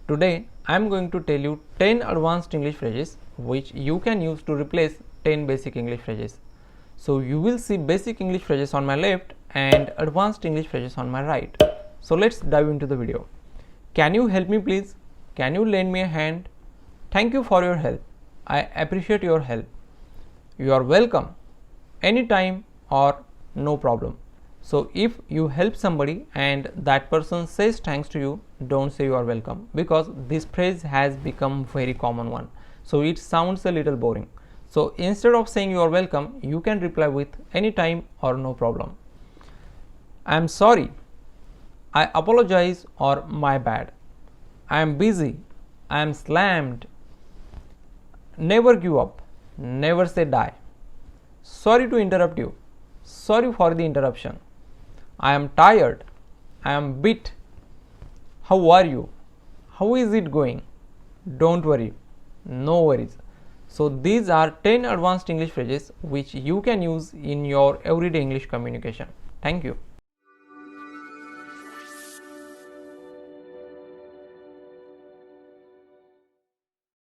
Today I am going to tell you 10 advanced English phrases which you can use to replace 10 basic English phrases. So you will see basic English phrases on my left and advanced English phrases on my right. So let's dive into the video. Can you help me please? Can you lend me a hand? Thank you for your help. I appreciate your help. You are welcome. Anytime or no problem. So if you help somebody and that person says thanks to you, don't say you are welcome, because this phrase has become very common one. So it sounds a little boring. So instead of saying you are welcome, you can reply with anytime or no problem. I am sorry. I apologize or my bad. I am busy. I am slammed. Never give up. Never say die. Sorry to interrupt you. Sorry for the interruption. I am tired. I am beat. How are you? How is it going? Don't worry. No worries. So these are 10 advanced English phrases which you can use in your everyday English communication. Thank you.